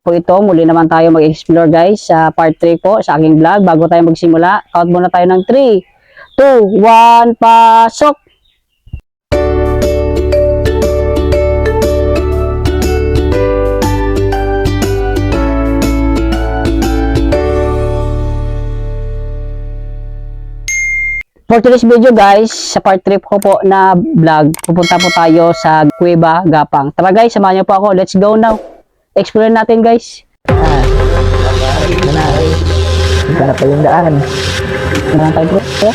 po ito. Muli naman tayo mag-explore guys sa part 3 po sa aking vlog. Bago tayo magsimula, count muna tayo ng 3, 2, 1, pasok! For today's video guys, sa part 3 ko po na vlog, pupunta po tayo sa Cueva Gapang. Tara guys, samahan niyo po ako. Let's go now. Explore natin guys. Sana pa yung daan. Tara tayo bro.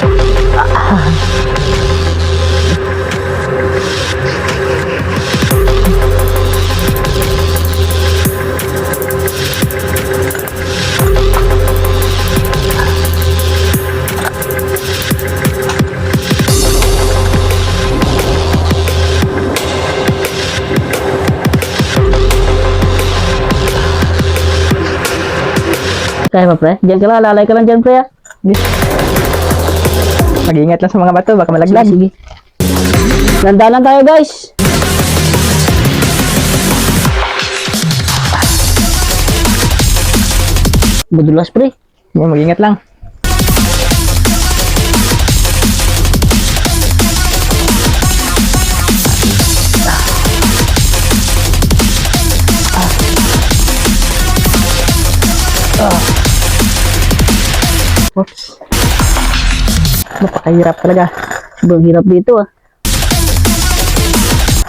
Kaya pa pre? Diyan ka lang, lalay ka lang dyan pre. Mag-ingat lang sa mga bato, baka malaglag. Sige. Ganda lang tayo guys. Madulas pre. Mag-ingat lang. Oops. Napakahirap talaga. Sobrang hirap dito ah.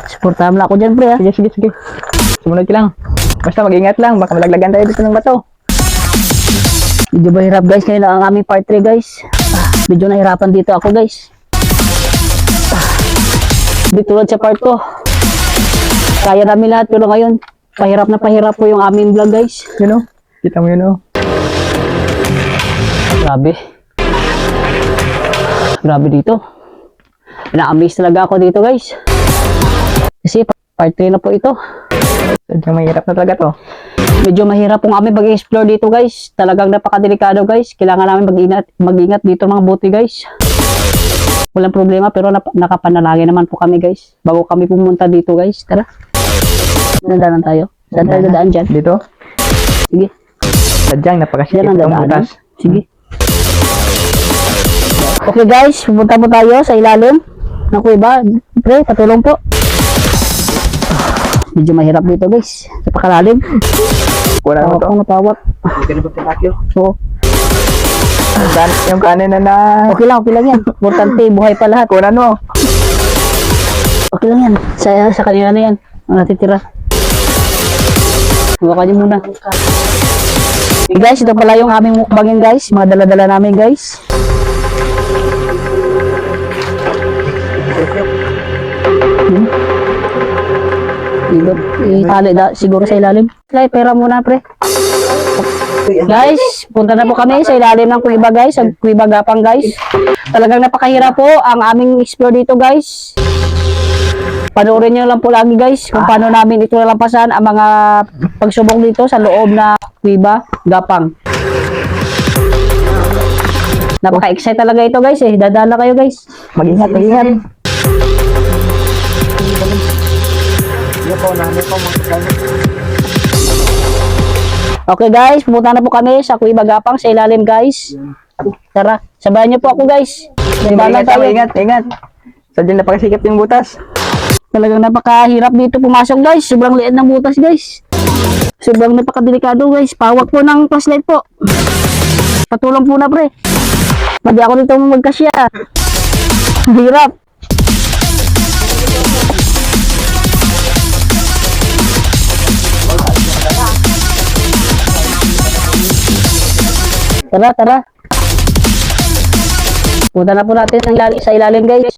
Supportahan lang ako dyan pre ah. Sige. Sumunod ka lang. Basta mag-ingat lang, baka malaglagan tayo dito ng bato. Medyo mahirap guys, ngayon ang aming part 3 guys. Medyo nahirapan dito ako guys. Di tulad sa part ko. Kaya namin lahat pero ngayon, pahirap na pahirap po yung aming vlog guys. You know? Kita mo yun oh. Grabe. Grabe dito. Na-amaze talaga ako dito guys. Kasi part 3 na po ito. Sadyang mahirap na talaga to. Medyo mahirap pong kami mag-explore dito guys. Talagang napakadelikado guys. Kailangan namin mag-ingat dito mga buti guys. Walang problema pero nakapanalangin naman po kami guys. Bago kami pumunta dito guys. Tara. Dadaanan tayo. Saan tayo dadaan dyan? Dito? Sige. Sadyang Yan napakasikip ang itong dadaanan. butas. Sige. Okay guys, pupunta po tayo sa ilalim ng kuweba. Pre, patulong po. Medyo mahirap dito guys. Napakalalim. Wala mo Tawak to. ko natawak. Ganun ba pinakyo? So, Yung kanin na okay lang yan. Importante, buhay pa lahat. kunan mo. Okay lang yan. Sa kanila na yan. Ang natitira. Huwakan niyo muna. Okay guys, ito pala yung aming mukbangin guys. Mga dala-dala namin guys. Itali siguro sa ilalim. Play, pera muna pre. Guys, punta na po kami sa ilalim ng Cueva guys. Sa Cueva Gapang guys. Talagang napakahirap po ang aming explore dito guys. Panoorin nyo lang po lagi guys kung paano namin ito nalampasan ang mga pagsubok dito sa loob na Cueva Gapang. Napaka-excite talaga ito guys eh. Dadala kayo guys. Mag-ingat. Okay guys, pumunta na po kami sa Cueva Gapang sa ilalim guys. Tara, sabayan niyo po ako guys. Dadala tayo. Ingat. Sadyang napakasikip yung butas. Talagang napakahirap dito pumasok guys. Sobrang liit ng butas guys. Sobrang napakadelikado guys. Pawak po ng flashlight po. Patulong po na pre. Madi ako dito magkasya. Hirap. Tara. Punta na po natin sa ilalim guys.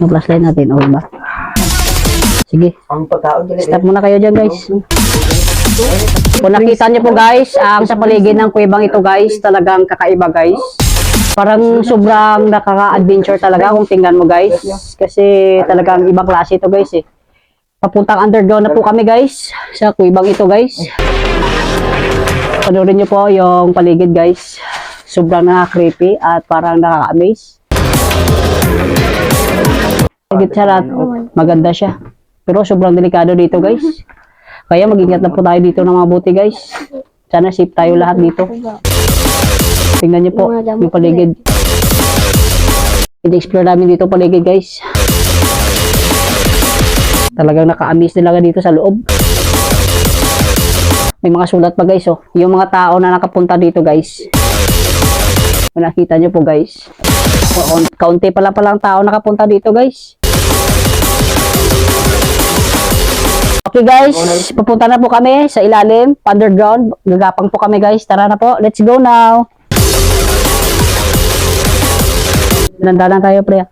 Yung flashlight natin, okay ba? Sige. Stop muna kayo dyan guys. Kung nakita niyo po guys, ang sa paligid ng kuwebang ito guys, talagang kakaiba guys. Parang sobrang nakaka-adventure talaga kung tingnan mo guys. Kasi talagang ibang klase ito guys eh. Papuntang underground na po kami guys sa kuwebang ito guys. Panoorin nyo po yung paligid guys. Sobrang nakaka-creepy at parang nakaka-amaze. Higit sa lahat, maganda siya. Pero sobrang delikado dito guys. Kaya mag-ingat na po tayo dito ng mabuti guys. Sana safe tayo lahat dito. Tingnan niyo po yung paligid. I-explore namin dito paligid guys. Talagang naka-amaze talaga dito sa loob. May mga sulat pa guys oh. Yung mga tao na nakapunta dito guys. Kung nakita nyo po guys. Kaunti pala palang tao nakapunta dito guys. Okay guys, pupunta na po kami sa ilalim, underground. Gagapang po kami guys. Tara na po, let's go now. Nandanan tayo pre.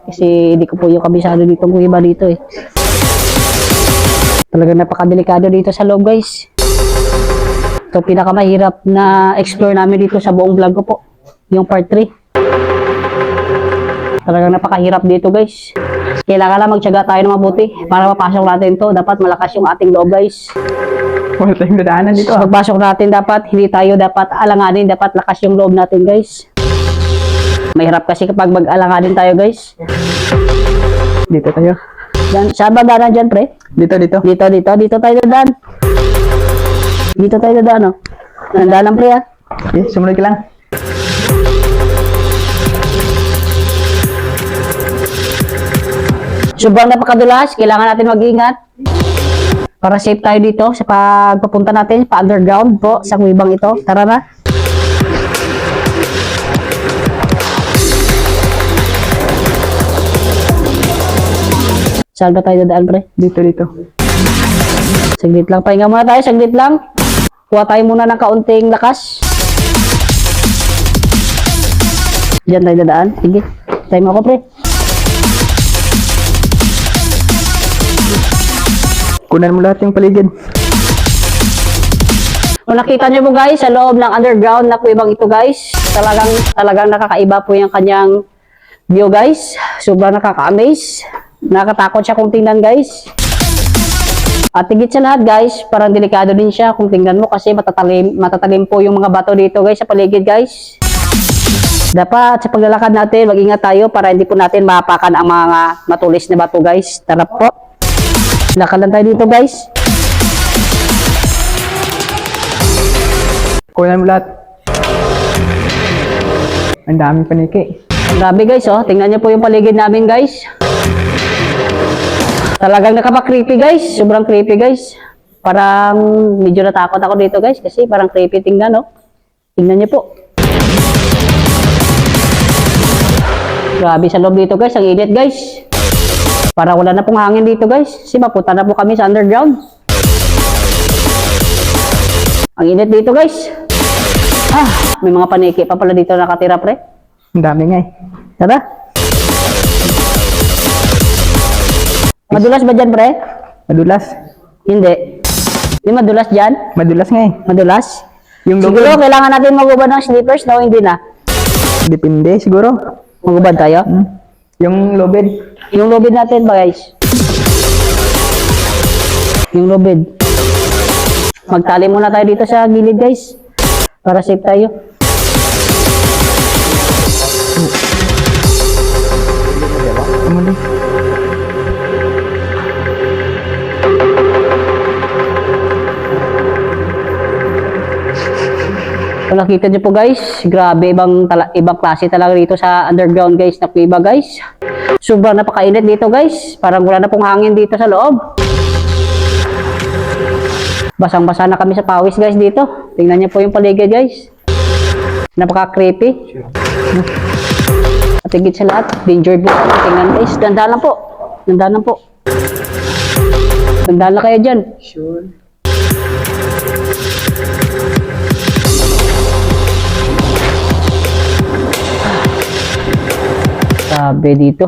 Kasi hindi ko po yung kabisado dito kung iba dito eh. Talagang napakadelikado dito sa loob guys. Ito pinakamahirap na explore namin dito sa buong vlog ko po. Yung part 3. Talagang napakahirap dito guys. Kailangan lang magtiyaga tayo ng mabuti para mapasok natin to. Dapat malakas yung ating loob guys. Wala tayong dadaanan dito. Pagpasok natin dapat, hindi tayo dapat alanganin. Dapat lakas yung loob natin guys. Mahirap kasi kapag mag-alanganin tayo guys. Dito tayo. Saan ba daanan dyan pre? Dito. Dito tayo dadaan. Dito tayo dadaan oh. Nandaan lang pre ah. Okay, sumunod ka lang. Sobrang napakadulas, kailangan natin mag-ingat para safe tayo dito sa pagpapunta natin pa underground po sa kuwibang ito. Tara na. Saan ba tayo dadaan pre? Dito. Saglit lang, pahinga muna tayo, saglit lang. Kuha tayo muna ng kaunting lakas. Diyan tayo dadaan. Sige, time ako pre. Kunan mo lahat yung paligid. Kung nakita nyo po guys, sa loob ng underground na kuwibang ito guys, talagang nakakaiba po yung kanyang view guys. Sobrang nakaka-amaze. Nakatakot siya kung tingnan guys. At higit sa lahat guys, parang delikado din siya kung tingnan mo kasi matatalim po yung mga bato dito guys sa paligid guys. Dapat sa paglalakad natin, mag-ingat tayo para hindi po natin mahapakan ang mga matulis na bato guys. Tara po. Lakad lang tayo dito guys. Kunan mo lahat. Ang daming paniki. Grabe guys oh, tingnan niyo po yung paligid namin guys. Talagang nakapa-creepy guys, sobrang creepy guys. Parang medyo natakot ako dito guys kasi parang creepy tingnan oh. Tingnan niyo po. Grabe sa loob dito guys, ang init guys. Para wala na pong hangin dito guys. Kasi mapunta na po kami sa underground. Ang init dito guys. May mga paniki pa pala dito nakatira pre. Ang dami nga eh. Tara. Madulas ba dyan pre? Madulas. Hindi. Hindi madulas dyan? Madulas nga eh. Madulas? Yung Siguro lubid. kailangan natin magubad ng slippers no? Hindi na. Depende siguro. Magubad tayo? Yung lubid. Yung lubid natin ba guys? Yung lubid. Magtali muna tayo dito sa gilid guys. Para safe tayo. Tumuli. Kung nakita nyo po guys, grabe ibang klase talaga dito sa underground guys na kuiba guys. Sobrang napakainit dito guys. Parang wala na pong hangin dito sa loob. Basang-basa na kami sa pawis guys dito. Tingnan nyo po yung paligid guys. Napaka-creepy. At higit sa lahat, danger po. Tingnan guys, dandaan lang po. Dandaan lang po. Dandaan lang kayo dyan. Sure. Sabi dito.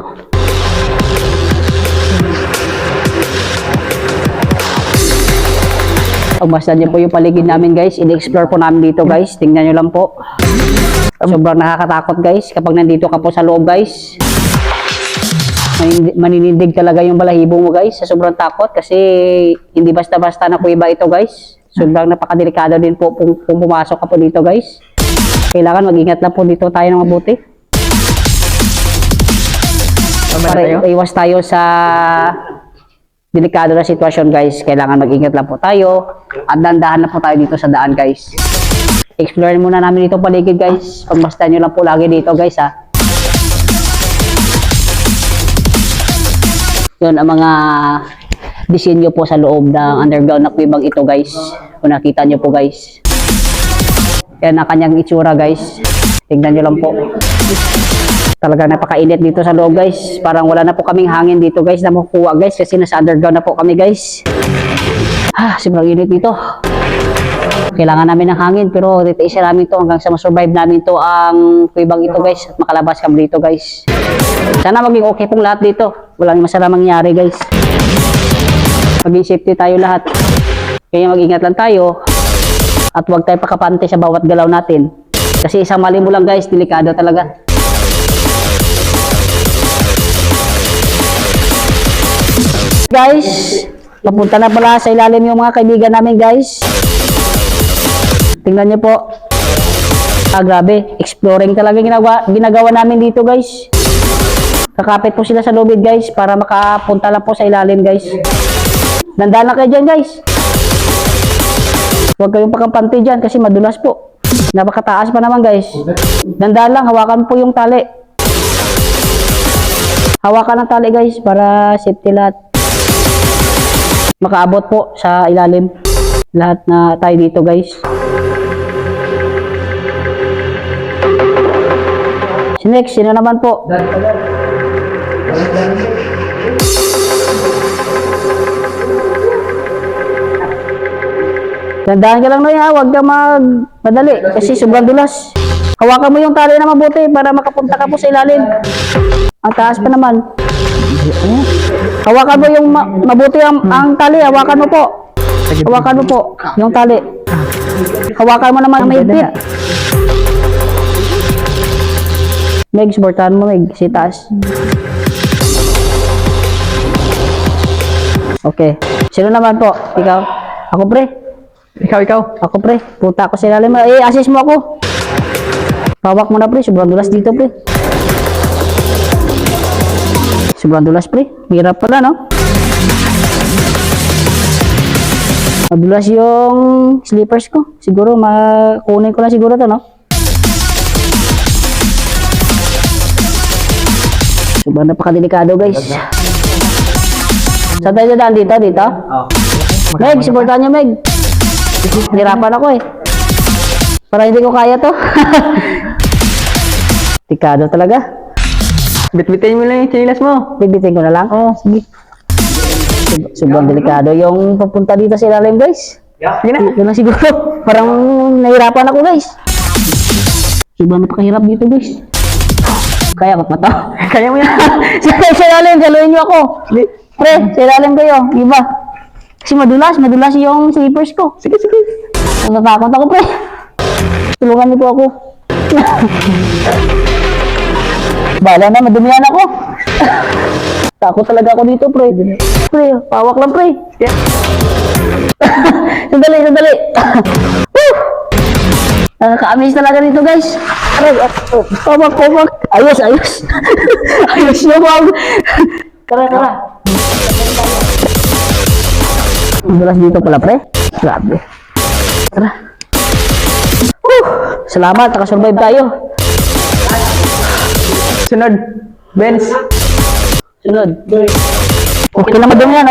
Pagmasdan niyo po yung paligid namin guys. I-explore po namin dito guys. Tingnan nyo lang po. Sobrang nakakatakot guys. Kapag nandito ka po sa loob guys. Maninindig talaga yung balahibo mo guys. Sa sobrang takot. Kasi hindi basta-basta na kuiba ito guys. Sobrang napakadelikado din po kung pumasok ka po dito guys. kailangan mag-ingat lang po dito tayo ng mabuti. Para iwas tayo sa delikado na sitwasyon guys. Kailangan mag-ingat lang po tayo at dandahan na po tayo dito sa daan guys. Explore muna namin dito paligid guys. Pagmasdan nyo lang po lagi dito guys ha. Yun ang mga disenyo po sa loob ng underground na kuwebang ito guys. Kung nakita nyo po guys. Yan ang kanyang itsura guys. Tingnan nyo lang po. Talaga napakainit dito sa loob guys. Parang wala na po kaming hangin dito guys na makukuha guys. Kasi nasa underground na po kami guys. Sobrang init dito. Kailangan namin ng hangin pero titiisin namin to hanggang sa masurvive namin to ang kuwebang ito guys. At makalabas kami dito guys. Sana maging okay pong lahat dito. Walang masama mangyari guys. Maging safety tayo lahat. Kaya mag-ingat lang tayo. At huwag tayo pakapante sa bawat galaw natin. Kasi isang mali mo lang guys, delikado talaga. Guys, papunta na pala sa ilalim yung mga kaibigan namin guys. Tingnan nyo po. Grabe, exploring talaga ginagawa namin dito guys. Kakapit po sila sa lubid guys para makapunta lang po sa ilalim guys. Dandahan lang kayo dyan guys. Huwag kayong pakampante dyan kasi madulas po. Napakataas pa naman guys. Dandahan lang, hawakan po yung tali. Hawakan ng tali guys para safety lahat. Makaabot po sa ilalim. Lahat na tayo dito guys. Next, sino naman po? Dandahan ka lang Noy ha, huwag ka madali kasi sobrang dulas. Hawakan mo yung tali na mabuti para makapunta ka po sa ilalim. Ang taas pa naman. Hawakan mo yung mabuti ang tali, hawakan mo po. Hawakan mo po yung tali. Hawakan mo naman ang mahigpit. Meg, supportahan mo Meg, si taas. Okay. Sino naman po? Ikaw? Ako pre? Ikaw. Ako pre, punta ako sa ilalim. Assist mo ako. Pawak mo na pre, sobrang dulas dito pre. Sobrang dulas pre, hirap pala no? Madulas yung slippers ko. Siguro makunin ko na siguro to no? Sobrang napakadelikado guys. Saan tayo daan dito? Dito? Meg, supportahan nyo Meg. Hirapan ako eh. Para hindi ko kaya to. Tikado talaga. Bitbitin mo lang yung chinilas mo. Bibitin ko na lang? Oo, sige. Sobrang delikado yung papunta dito sa ilalim guys. Sige na. Yun lang siguro. Parang nahirapan ako guys. Sobrang napakahirap dito guys. Kaya ko pa to. Kaya mo yan. Sa ilalim, saluhin nyo ako. Pre, sa ilalim kayo. Iba. Kasi madulas yung slippers ko. Sige. Natatakot ako pre. Tulungan niyo po ako. Bala na, madumihan ako. Takot talaga ako dito pre. Pre, pawak lang pre. Sandali. Nakaka-amaze talaga dito guys. Pawak. Ayos. Ayos yung pawak. Tara. Madulas dito pala pre. Grabe. Tara. Salamat, nakasurvive tayo. Sunod. Benz. Sunod. Okay lang madumi yan.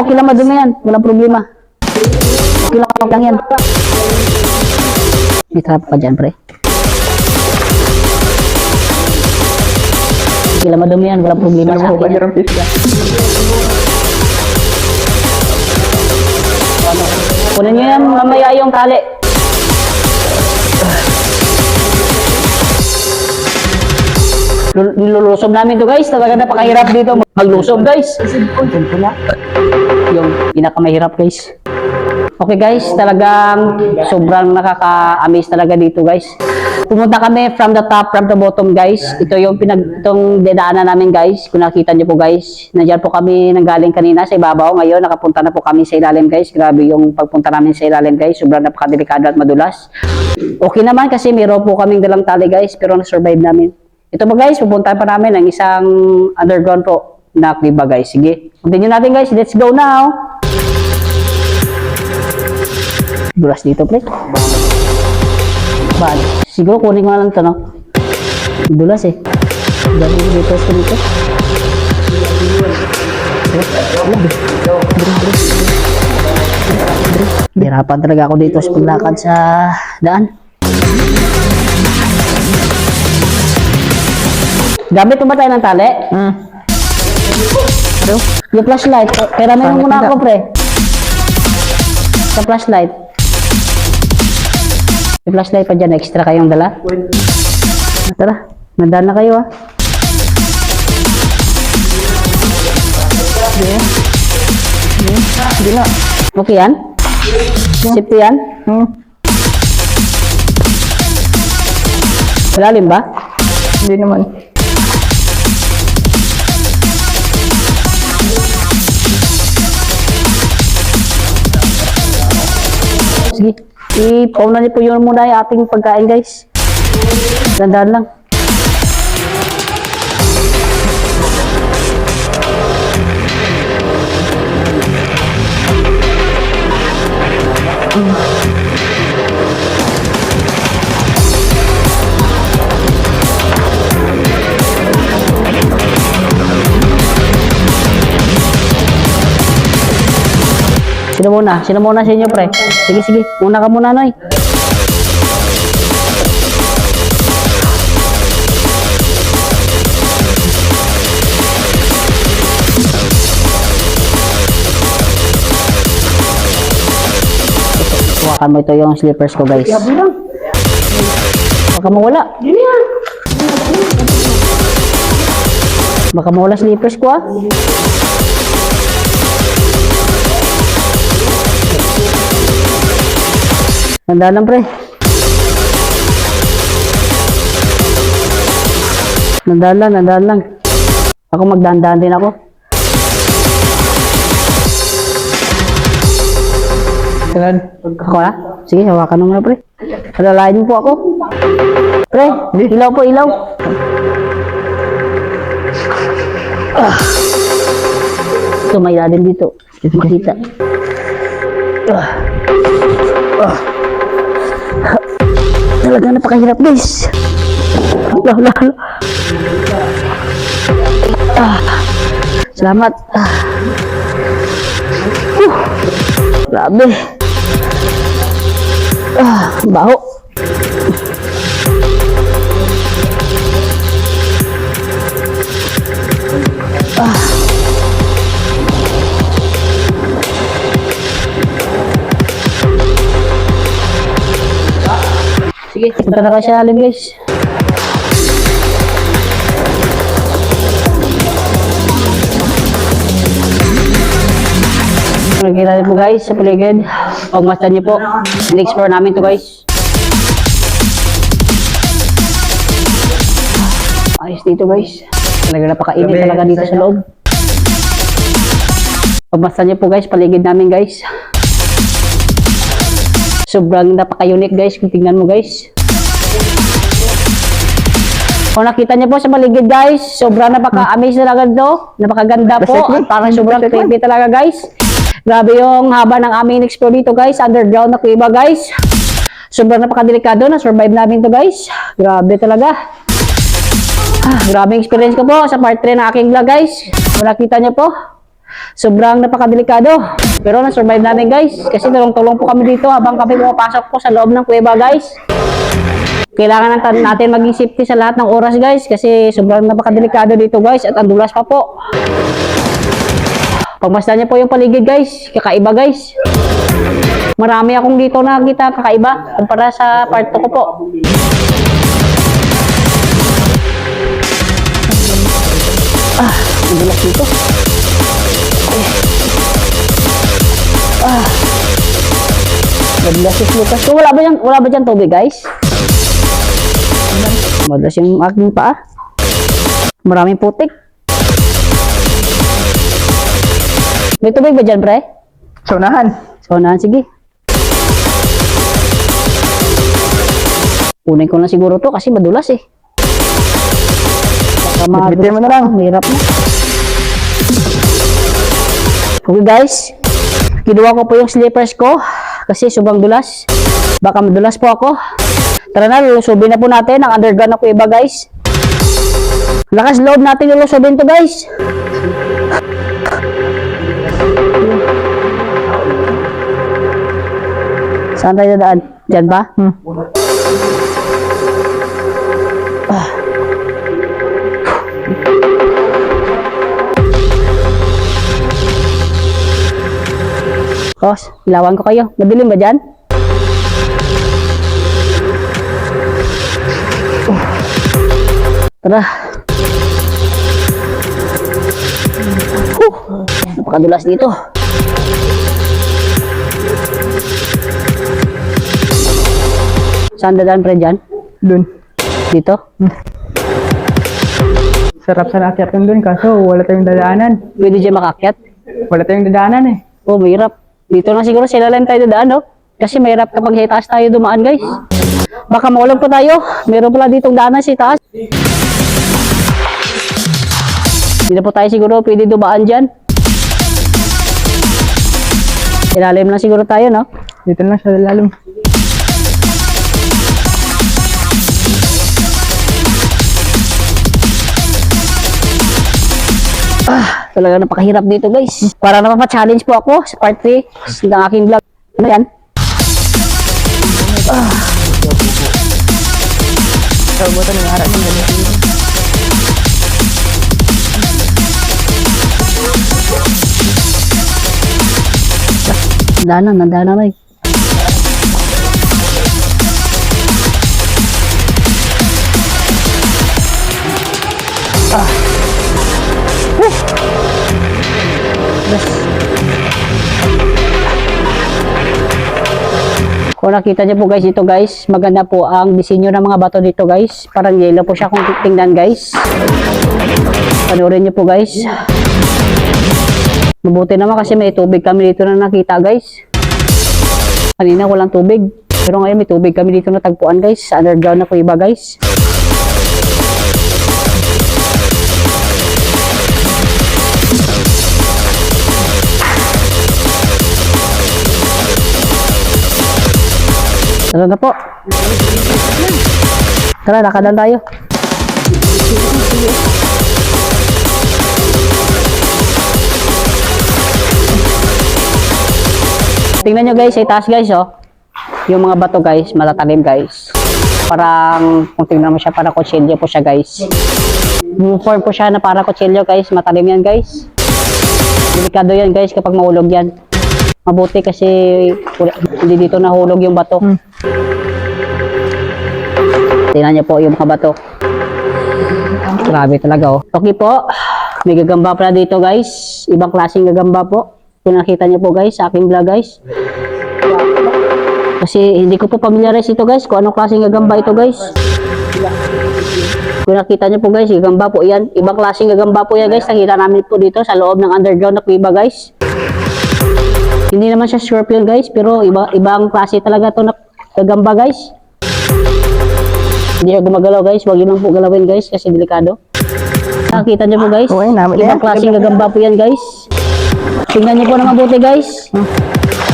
Walang problema. Okay lang yan. May trap pa dyan, pre. Okay lang madumi yan. Walang problema sa akin yan. Kunin nyo yan, mamaya yung tali. Nilulusob namin to guys. Talaga napakahirap dito maglusob guys. Yung pinakamahirap guys. Okay guys, talagang sobrang nakaka-amaze talaga dito guys. Pumunta kami from the top, from the bottom guys. Ito yung itong dedaanan namin guys. Kung nakita nyo po guys. Nandiyan po kami nanggaling kanina sa ibabaw. Ngayon nakapunta na po kami sa ilalim guys. Grabe yung pagpunta namin sa ilalim guys. Sobrang napakadelikado at madulas. Okay naman kasi meron po kaming dalang tali guys. Pero na-survive namin. Ito po guys, pupunta pa namin ang isang underground po na kuweba guys. Sige, continue natin guys. Let's go now. Dulas dito pre. Bad. Siguro kunin ko na lang ito, no? Dulas eh. Dali dito sa dito. Hirapan talaga ako dito sa paglakad sa daan. Gamit mo ba tayo ng tali? Ano? Yung flashlight. Pero meron muna ako pre. Sa flashlight. Yung flashlight pa dyan, extra kayong dala. Tara, nandaan na kayo ah. Hindi na. Okay yan? Safety yan? Malalim ba? Hindi naman. Sige, ipauna niyo po yun muna yung ating pagkain guys. Dandaan lang. Sino muna? Sino muna sa inyo, pre? Sige, sige. Muna ka muna, Noy. Hawakan mo ito yung slippers ko, guys. Baka mawala. Baka mawala slippers ko, ah. Nandaan lang, pre. Nandaan lang. Ako magdandaan din ako. Sunod. Ako na? Sige, hawakan mo na, pre. Alalayan mo po ako. Pre, ilaw po, ilaw. Ito, may ilalim dito. Makita. Talaga napakahirap guys. Salamat. Grabe. Baho. Sige, punta na kayo sa alim guys. Nakikita niyo po guys sa paligid. Pagmasdan niyo po. In-explore namin to guys. Ayos dito guys. Talaga napakainit talaga dito sa loob. Pagmasdan niyo po guys, paligid namin guys. Sobrang napaka-unique guys kung tingnan mo guys. Kung nakita niyo po sa paligid guys, sobrang napaka-amaze talaga ito. Napakaganda po. At parang sobrang creepy talaga guys. Grabe yung haba ng aming explore dito guys. Underground na kuweba guys. Sobrang napakadelikado na survive namin to guys. Grabe talaga. Grabe experience ko po sa part 3 ng aking vlog guys. Kung nakita niyo po. Sobrang napakadelikado. Pero na-survive namin guys. Kasi tulong-tulong po kami dito habang kami pumapasok po sa loob ng kuweba guys. Kailangan natin maging safety sa lahat ng oras guys. Kasi sobrang napakadelikado dito guys. At ang dulas pa po. Pagmasdan niyo po yung paligid guys. Kakaiba guys. Marami akong dito nakita kakaiba. Kumpara sa part 2 ko po. Ang dulas dito. Naglasis Lucas. So, wala ba dyan tubig guys? Madulas yung aking paa. Maraming putik. May tubig ba dyan, pre? Sa unahan. So, naan, sige. Kunin ko na siguro to kasi madulas eh. Baka Bitbitin mo na lang. Mahirap na. Okay guys, kinuha ko po yung slippers ko kasi sobrang dulas. Baka madulas po ako. Tara na, lulusubin na po natin ang underground na Kuweba guys. Lakas loob natin lulusubin to guys. Saan tayo dadaan? Diyan ba? Kos, ilawan ko kayo. Madilim ba dyan? Tara. Napakadulas dito. Saan dadaan pre dyan? Dun. Dito? Sarap sa nakyat dun kaso wala tayong dadaanan. Pwede dyan makakyat? Wala tayong dadaanan eh. Oh, mahirap. Dito na siguro sila lang tayo dadaan, no? Kasi mahirap kapag sa taas tayo dumaan, guys. Baka maulog pa tayo. Meron pala ditong daanan sa taas. Hindi na po tayo siguro pwede dumaan dyan. Ilalim lang siguro tayo, no? Dito lang sa lalim. Talaga napakahirap dito guys. Para naman pa-challenge po ako sa part 3 ng aking vlog. Ano yan? Kabutan ng harap ng ganito. Nandana na eh. Kung nakita niyo po guys, ito guys, maganda po ang disenyo ng mga bato dito guys. Parang yellow po siya kung tingnan guys. Panoorin niyo po guys. Mabuti naman kasi may tubig kami dito na nakita guys. Kanina walang tubig. Pero ngayon may tubig kami dito na tagpuan guys. Sa underground na Kuweba guys. Tara na po. Tara, lakadan tayo. Tingnan nyo guys, sa itaas guys oh. Yung mga bato guys, matatalim guys. Parang, kung tingnan mo siya, parang kutsilyo po siya guys. Yung form po siya na parang kutsilyo guys, matalim yan guys. Delikado yan guys kapag mahulog yan. Mabuti kasi hindi dito nahulog yung bato. Tingnan niyo po yung mga bato. Grabe talaga oh. Okay po. May gagamba pala dito guys. Ibang klaseng gagamba po. Kung nakita niyo po guys sa aking vlog guys. Kasi hindi ko po familiarize ito guys kung anong klaseng gagamba ito guys. Kung nakita niyo po guys, gagamba po yan. Ibang klaseng gagamba po yan guys. Nakita namin po dito sa loob ng underground na Kuweba guys. Hindi naman siya scorpion guys, pero ibang klase talaga to na gagamba guys. Hindi siya gumagalaw guys, huwag yun lang po galawin guys kasi delikado. Nakita niyo po guys, ibang klaseng gagamba po yan guys. Tingnan niyo po na mabuti guys.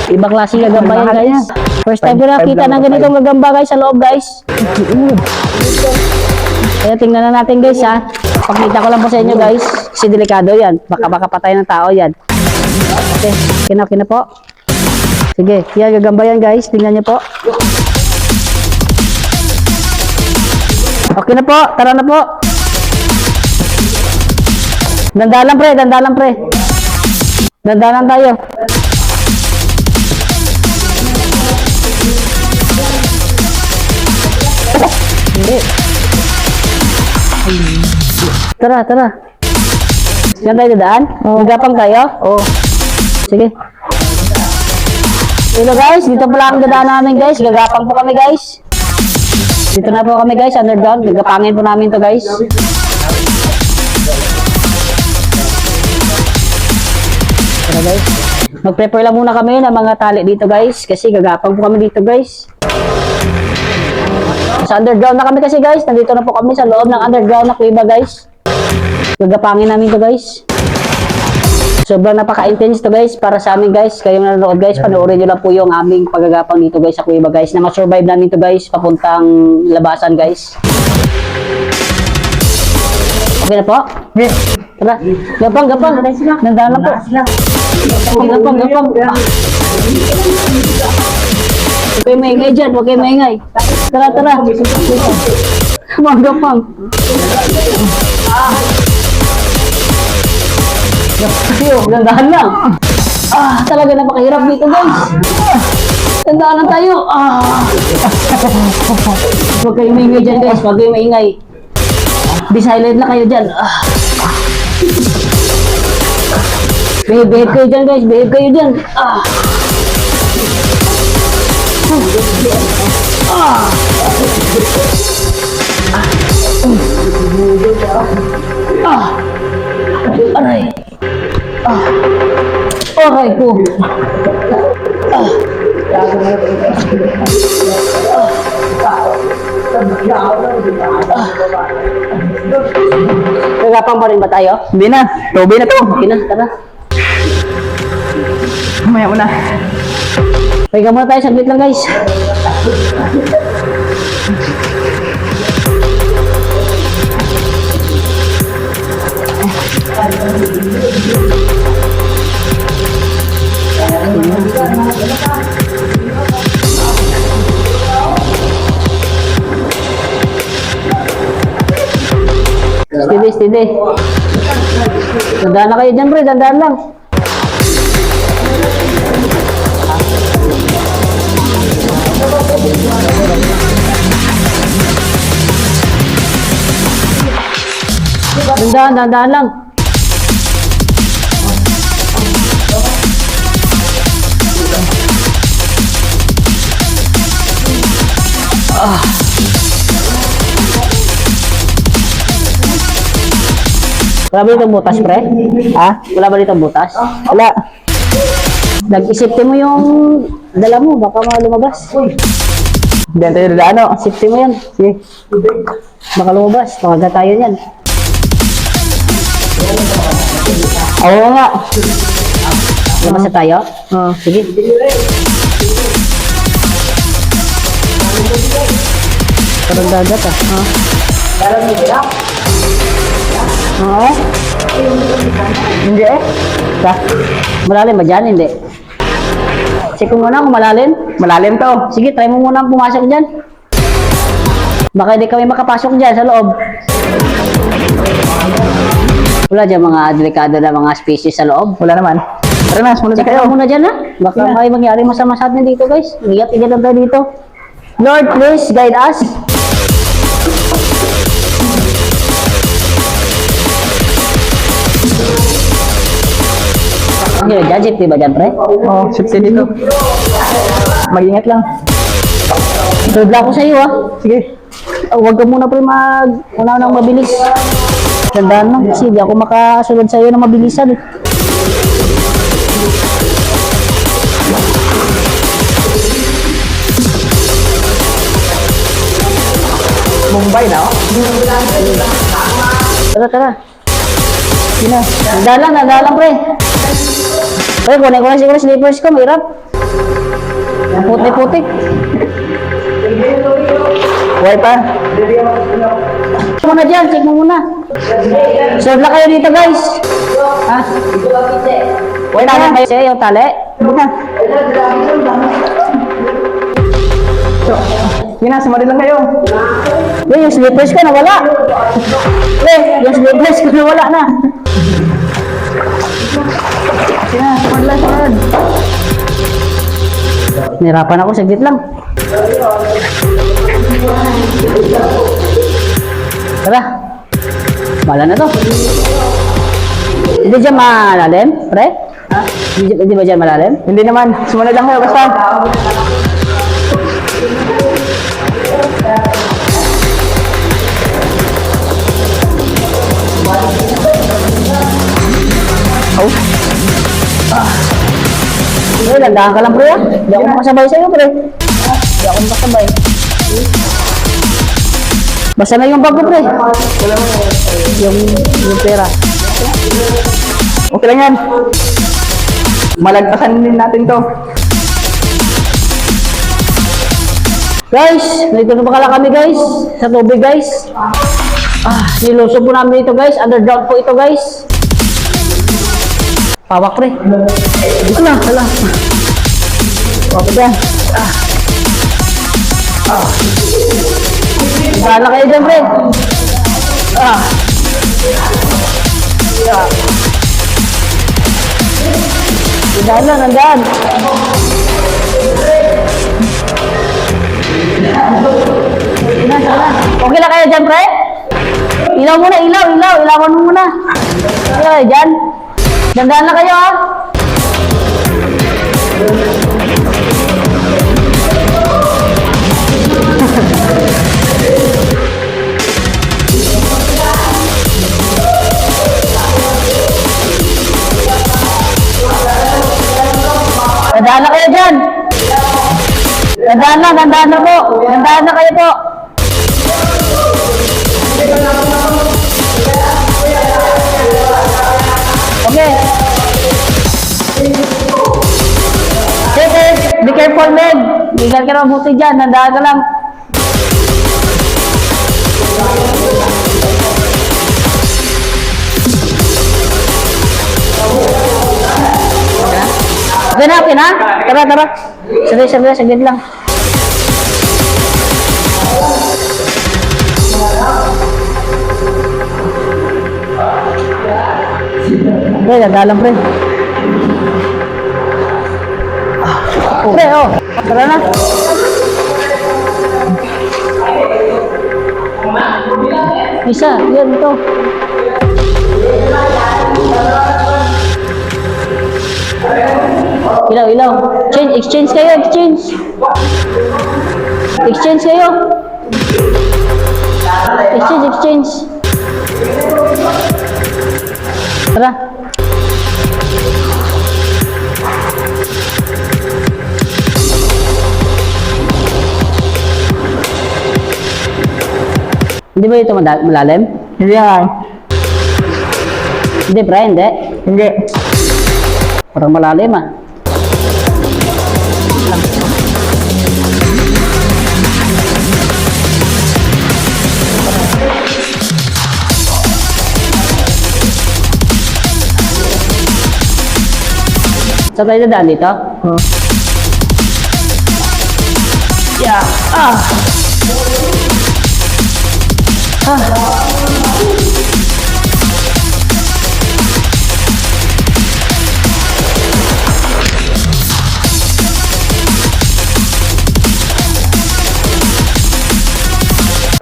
Ibang klaseng gagamba yan guys. First time ko nakita ng ganitong gagamba guys sa loob guys. Kaya tingnan na natin guys ha. Pakita ko lang po sa inyo guys, kasi delikado yan. Baka patay ng tao yan. Okay, okay na po. Sige, yan gagamba yan guys. Tingnan niyo po. Okay na po, tara na po. Dandalan pre, dandalan pre. Dandalan tayo. Hindi. Tara, tara. Yan tayo dadaan? Gagapang tayo? Oo. Sige. Hello guys, dito pala ang dadaan namin guys. Gagapang po kami guys. Dito na po kami guys, underground. Nagapangin po namin to guys. Tara guys. Mag-prepare lang muna kami ng mga tali dito guys. Kasi gagapang po kami dito guys. Sa underground na kami kasi guys. Nandito na po kami sa loob ng underground na kuiba guys. Gagapangin namin to guys. Sobrang napaka-intense to guys para sa amin guys. Kayo nanonood guys, panoorin nyo lang po yung aming paggagapang dito guys sa kuiba guys. Na ma-survive namin to guys papuntang labasan guys. Okay na po? Okay. Tara. Gapang. Nandaan lang po. Gapang. Huwag kayo maingay dyan. Huwag kayo maingay. Tara. Gapang. Nandaan lang. Talaga napakahirap dito guys. Nandaan lang tayo. Huwag kayo maingay dyan guys. Huwag kayo maingay. Be silent na kayo dyan. Behave kayo dyan guys. Behave kayo dyan. Aray. Aray ko. Nagapang pa rin ba tayo? Hindi na. Toby na to. Okay na, tara. Mamaya muna. Pahinga muna tayo, saglit lang guys. Steady. Dandaan na kayo dyan, pre. Dandaan lang. Dandaan lang. Wala ba ditong butas, pre? Wala ba ditong butas? Wala. Nag-isipte mo yung dala mo, baka lumabas. Diyan tayo dadaan. Isipte mo yan. Sige. Baka lumabas, baka tayo yan. Oo nga. Lumabas na tayo? Sige. Parang dagat Hindi eh. Malalim ba dyan? Hindi. Check ko muna kung malalim. Malalim to. Sige, try mo muna pumasok dyan. Baka hindi kami makapasok dyan sa loob. Wala dyan mga delikado na mga species sa loob. Wala naman. Tara na, sumunod na Check kayo. mo muna dyan ha. Baka may mangyari masama sa atin dito guys. Ingat lang tayo dito. Lord, please guide us. Ang dyan, safety ba dyan, pre? Oo, safety dito. Mag-ingat lang. Tulad ko sa iyo, ha? Sige. Huwag ka muna, pre, una-unang mabilis. Tandaan lang, kasi di ako makasunod sa iyo ng mabilisan. Mumbai na, oh. Tara. Sina. Nandaan lang, pre. Pre, kunin ko na siguro slippers ko, mahirap. Ang puti-puti. Huwag pa. Check mo na dyan, check mo muna. Serve lang kayo dito, guys. Ha? Huwag na kayo siya, yung tali. Sina, sumunod lang kayo. Yung slippers ko nawala. Yung slippers ko nawala na. Sina, sumunod lang, sumunod. Nirapan ako, saglit lang. Tara. Bala na to. Hindi dyan malalim, pre? Hindi ba dyan malalim? Hindi naman. Sumunod lang kayo, basta. Pre, landahan ka lang pre. Hindi ako makasabay sa'yo pre. Hindi ako makasabay. Basta na yung bag ko pre. Yung pera. Okay lang yan. Malagpasan din natin to. Guys, nandito na bakala kami guys. Sa tubig guys. Niluso po namin ito guys. Underground po ito guys. Pawak pre. Ala. Okay dyan. Gala kayo dyan pre. Nandaan. Okay lang kayo dyan, pre? Ilaw muna, ilawan mo muna. Okay, dyan. Dandaan lang kayo, ha? Dandaan na kayo dyan. Dandaan na po. Dandaan na kayo po. Okay. Okay, be careful, Meg. Bigal ka na mabuti dyan. Dandaan ka lang. Okay na? Tara. Saglit lang. Pre, nadalang pre. Pre, oh. Tara na. Isa, yan ito. Ilaw. Exchange kayo. Exchange. Tara. Hindi ba ito malalim? Hindi yan. Hindi, pre, hindi. Hindi. Parang malalim, ah. Saan tayo dadaan dito?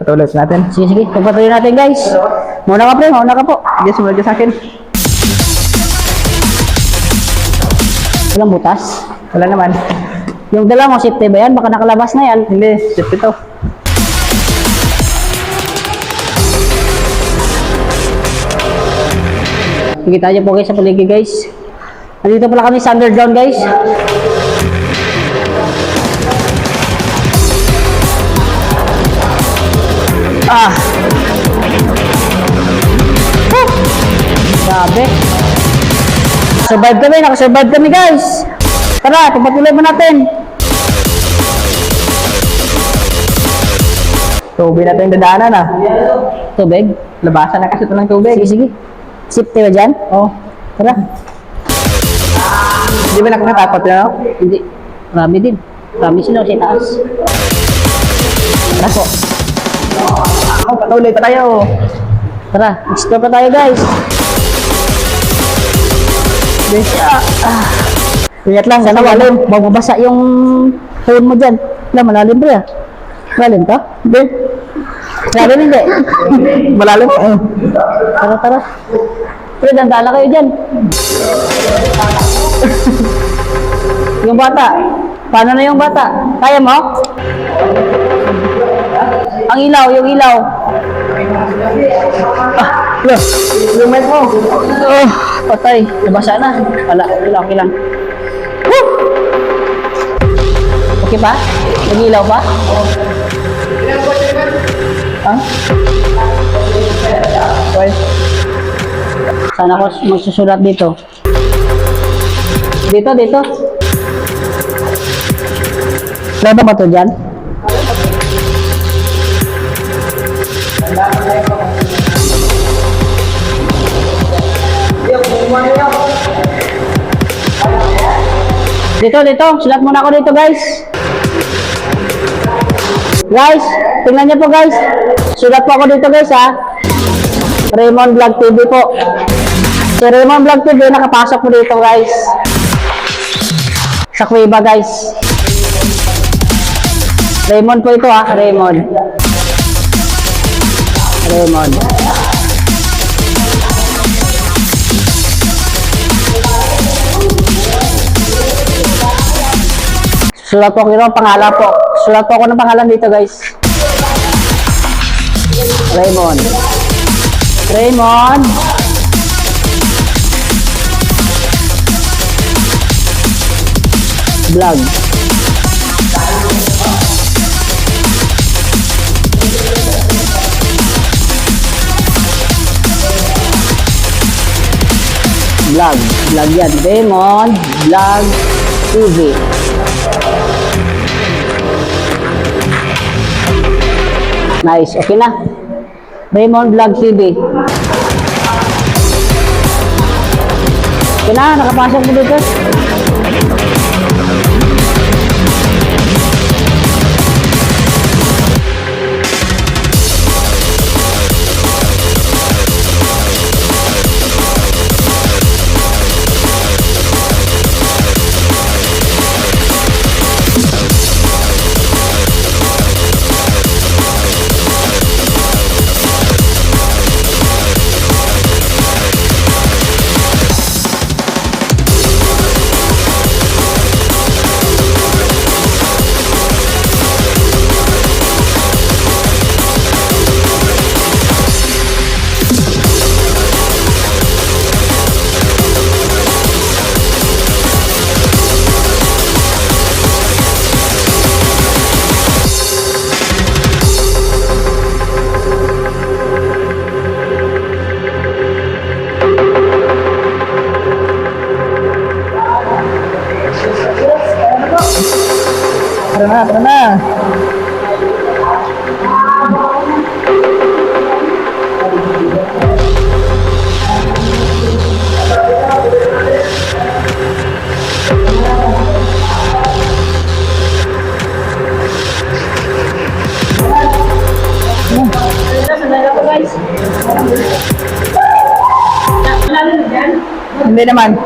Patuloy natin. Sige. Pagpatuloy natin, guys. Mauna ka po. Sige, sumunod ka sa akin. Walang butas. Wala naman. Yung dala mo, safety ba yan? Baka nakalabas na yan. Hindi, safety to. Kita niyo po guys sa paligid guys. Nandito pala kami sa underground guys. Grabe. Nakasurvive kami guys. Tara, pagpatuloy mo natin. Tubig natin yung dadaanan ah. Tubig? Labasan na kasi ito ng tubig. Sige. Safety ba dyan? Oo. Tara. Hindi ba nakakatakot yun? Hindi. Marami din. Marami sila sa taas. Tara po. Patuloy pa tayo. Tara, explore pa tayo guys. Ingat lang, sana malalim. Mababasa yung phone mo dyan. Malalim ba ya? Malalim ka? Hindi. Malalim hindi. Malalim. Tara. Pero dandala kayo dyan. Yung bata. Paano na yung bata? Kaya mo? Yung ilaw. Yung mic mo. Patay. Nabasa na. Okay lang. Woo! Okay pa? Nag-ilaw pa? Ha? Okay. Sana ako magsusulat dito. Dito, dito. Laba ba to dyan? Dito, dito. Sulat muna ako dito, guys. Guys, tingnan niyo po, guys. Sulat po ako dito, guys, ha. Raymond Vlog TV po. Si Raymond Vlog TV, nakapasok po dito, guys. Sa Cueva, guys. Raymond po ito, ha. Raymond. Raymond. Sulat po ako ng pangalan po. Sulat po ako ng pangalan dito, guys. Raymond. Raymond. Vlog. Vlog. Vlog yan. Raymond Vlog TV. Nice. Okay na. Raymond Vlog TV. Okay na. Nakapasok mo dito. Tara na, tara na. Hindi naman.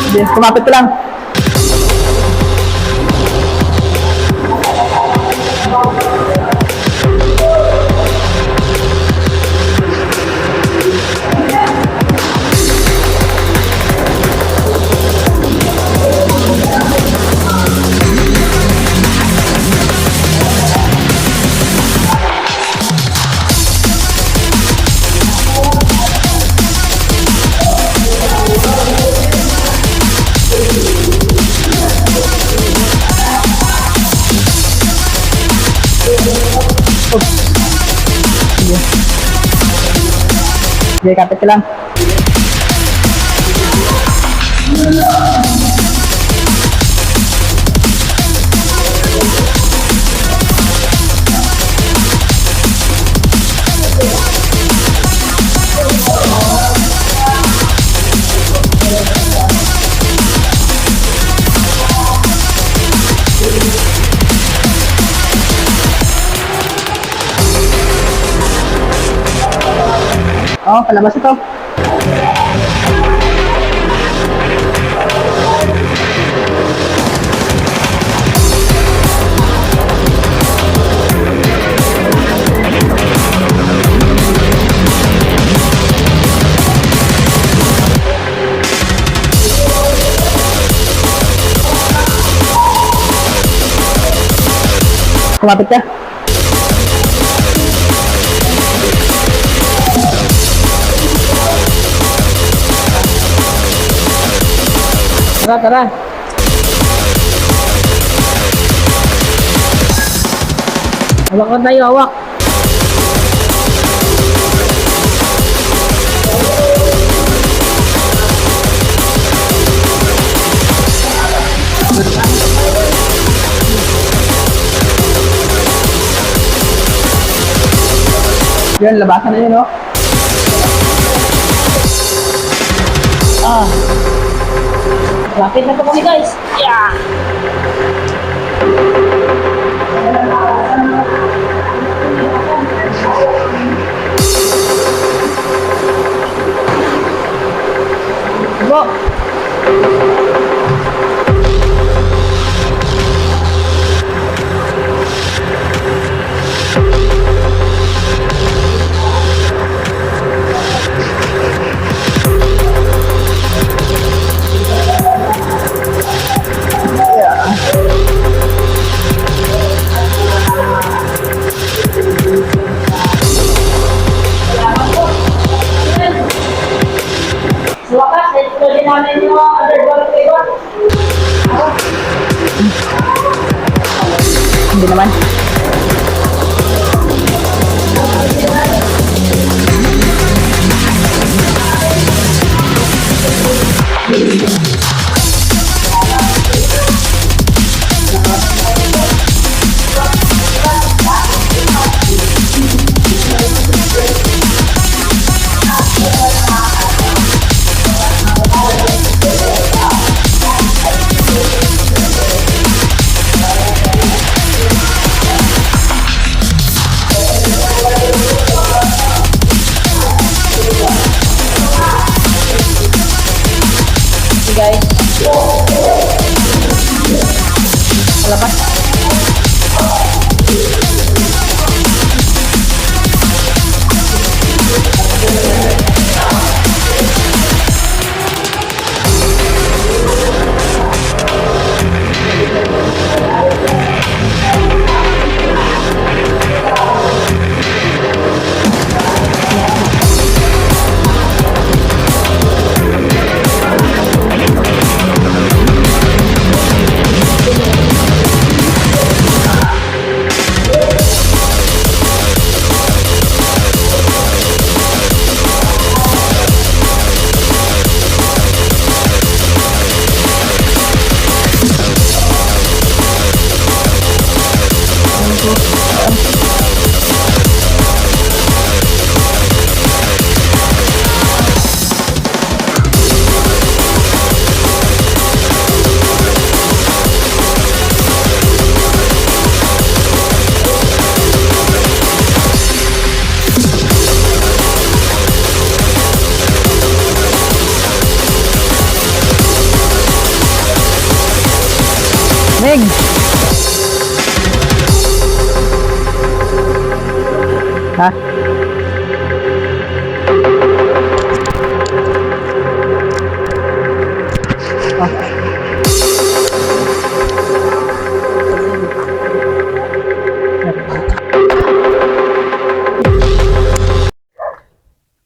Hindi, kumapit ka lang. Sige, kapit ka lang. Oh, palabas ito. Kumapit ka. Tara, tara. Hawakan tayo, hawak. Yan, labasan na yun, no? Lapit na po kami guys. Yeah. Go. Wakas, na-explode namin yung underwater cable. Hindi naman. Guys. Malakas. Meg! Ha?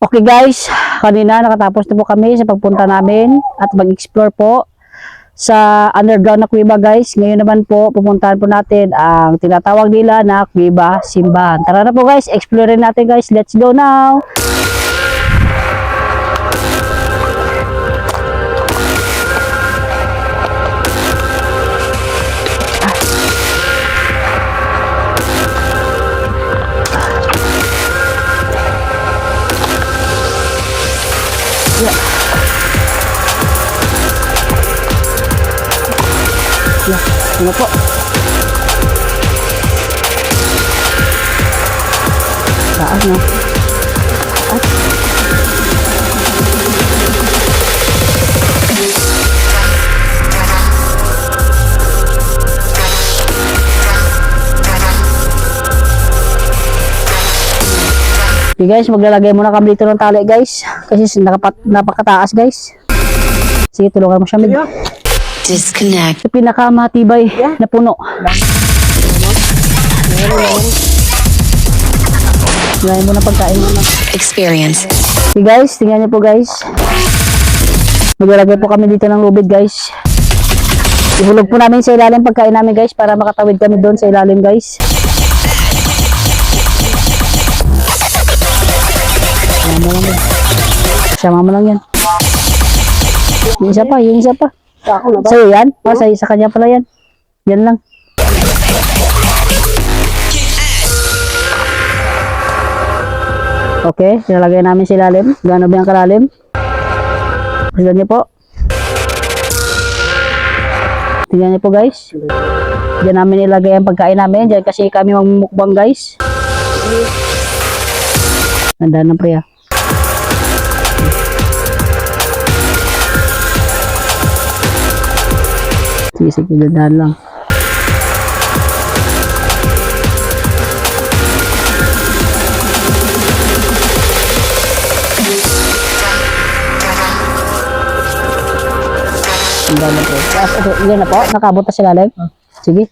Okay guys, kanina nakatapos na po kami sa pagpunta namin at mag-explore po sa underground na kuweba guys. Ngayon naman po, pupuntahan po natin ang tinatawag nila na kuweba simbahan. Tara na po guys, explore natin guys. Let's go now! Ano po? Saan na? Okay guys, maglalagay muna kami dito ng tali guys. Kasi napakataas guys. Sige, tulungan mo siya. Disconnect. Sa pinakamatibay na puno. Lagay mo na pagkain mo na. Experience. Okay guys, tingnan niyo po guys. Maglalagay po kami dito ng lubid guys. Ihulog po namin sa ilalim pagkain namin guys para makatawid kami doon sa ilalim guys. Sama mo lang yan. Sama mo lang yan. Yung isa pa, yung isa pa. Sa'yo yan? O, sa kanya pala yan. Yan lang. Okay, sinalagay namin si ilalim. Gano'n ba yung kalalim? Tignan niyo po. Tignan niyo po guys. Diyan namin ilagay ang pagkain namin. Diyan kasi kami magmumukbang guys. Nandaan na pre ah. Sige, dandahan lang. Dandahan na po. Yan na po, nakabot na sila live. Sige.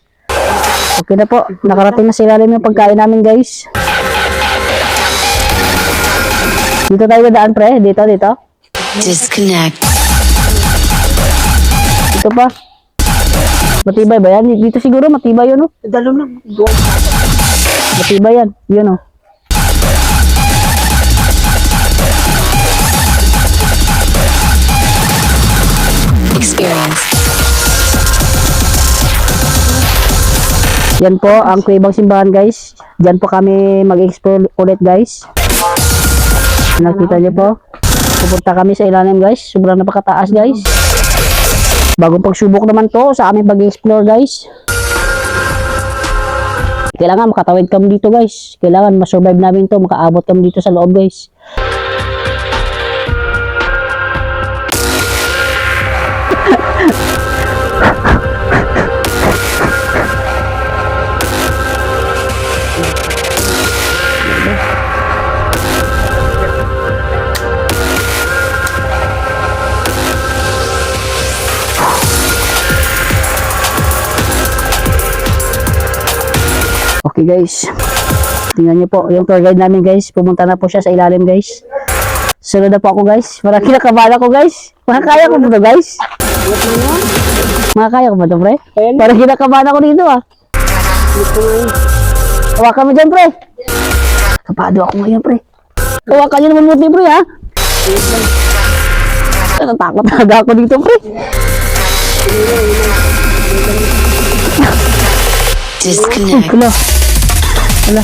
Okay na po, nakarating na sila yung pagkain namin guys. Dito tayo dadaan pre, dito. Disconnect. Ito pa. Matibay ba yan? Dito siguro matibay yun, oh. Dalom lang. Matibay yan. Yun, oh. Experience. Yan po ang Kuwebang Simbahan, guys. Diyan po kami mag-explore ulit, guys. Nakita niyo po. Pupunta kami sa ilalim, guys. Sobrang napakataas, guys. Bagong pagsubok naman to sa aming pag-explore guys. Kailangan makatawid kami dito guys. Kailangan masurvive namin to. Makaabot kami dito sa loob guys. Okay guys, tingnan niyo po yung tour guide namin guys, pumunta na po siya sa ilalim guys. Sunod na po ako guys, parang kinakabahan ako guys. Makakaya ko ba to guys? Makakaya ko ba to pre? Parang kinakabahan ako dito ah. Hawakan mo dyan pre. Kapado ako ngayon pre. Hawakan nyo naman muti pre ha. Natakot talaga ako dito pre. Disconnect. Wala.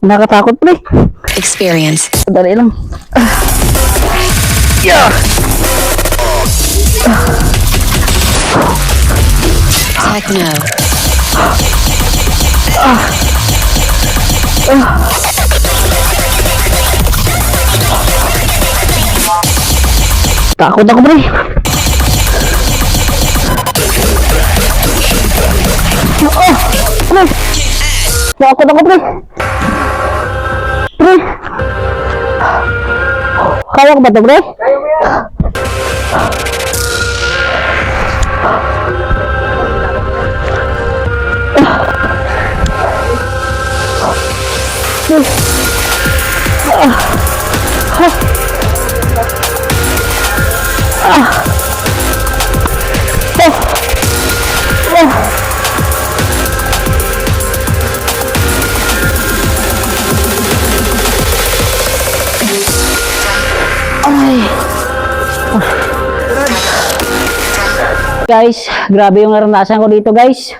Nakatakot pre. Experience. Dali lang. Techno. Takot ako pre. Pre. Takot ako pre. Pre. Kaya ko ba ito pre? Guys, grabe yung naranasan ko dito guys.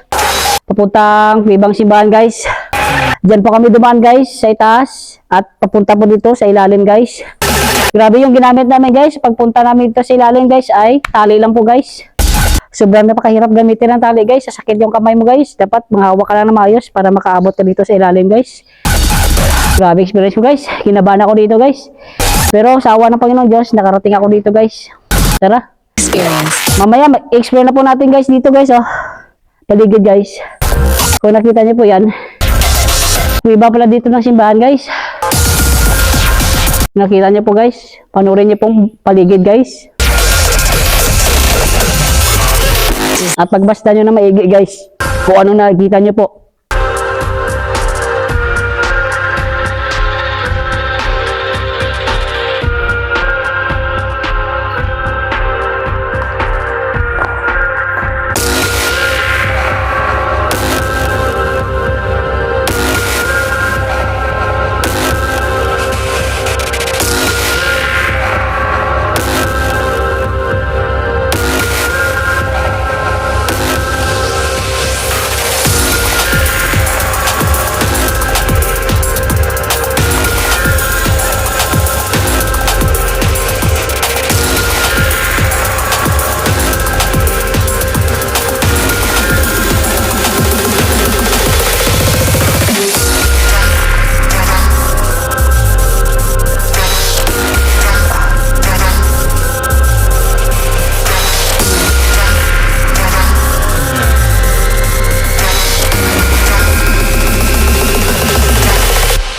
Papuntang Kuwebang Simbahan guys. Diyan po kami dumaan guys sa itaas at papunta po dito sa ilalim guys. Grabe yung ginamit namin guys. Pagpunta namin dito sa ilalim guys ay tali lang po guys. Sobrang napakahirap gamitin ng tali guys. Sasakit yung kamay mo guys. Dapat manghawak ka lang na maayos para makaabot ka dito sa ilalim guys. Grabe experience ko guys. Kinabahan ako dito guys. Pero sa awa ng Panginoon Diyos, nakarating ako dito guys. Tara. Experience. Mamaya, explore na po natin guys dito guys, oh. Paligid guys. Kung nakita niyo po yan, may iba pala dito ng simbahan guys. Nakita niyo po guys, panurin niyo pong paligid guys. At pagbasta niyo na maigi guys, kung ano nakita niyo po.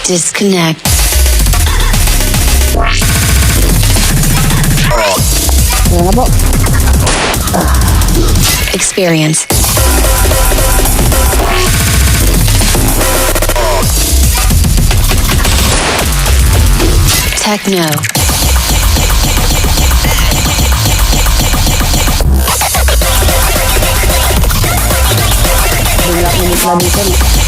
Disconnect. Ayan na po. Experience. Techno. Bigla minute na dito.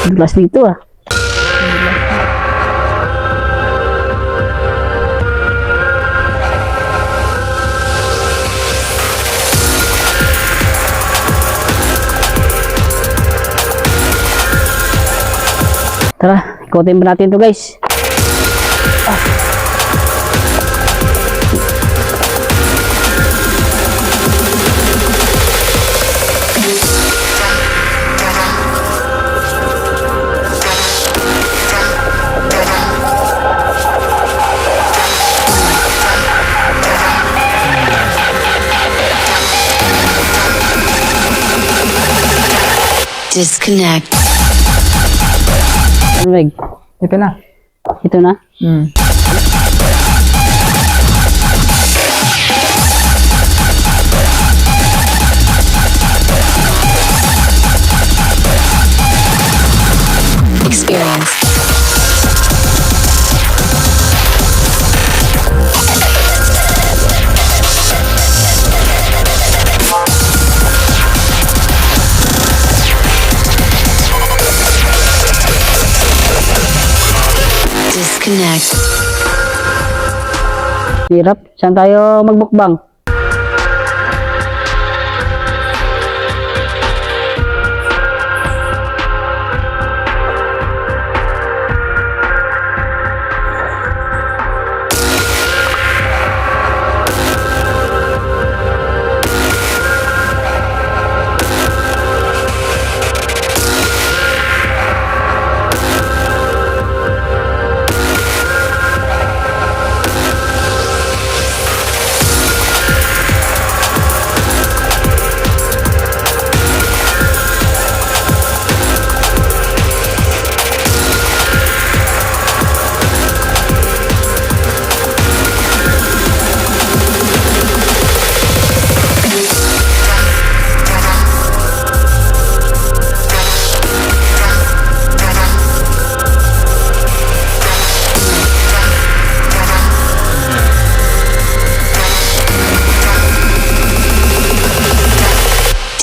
Dulas dito ah. Tara, ikutin ba natin to guys? Disconnect. Ano Meg? Ito na. Ito na? Hmm. Experience. Disconnect. Hirap. Saan tayo magbukbang?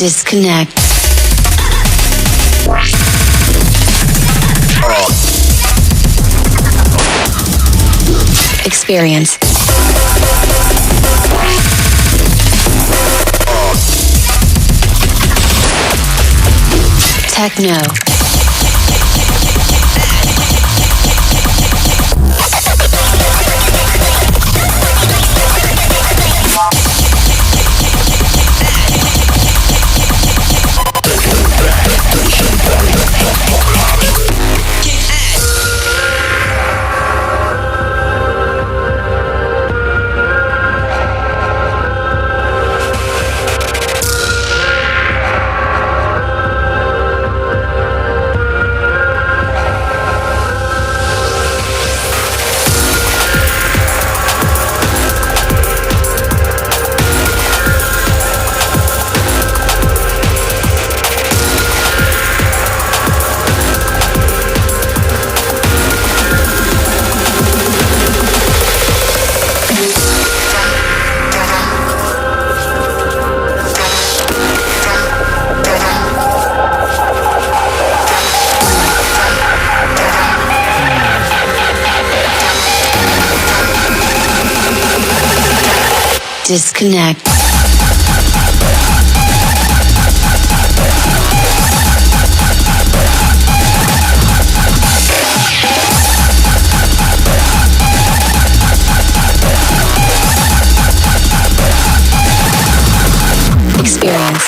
Disconnect. Experience. Techno. Disconnect. Experience.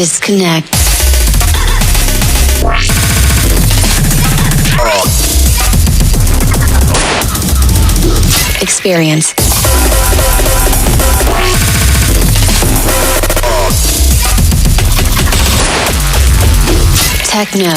Disconnect. Experience. Techno.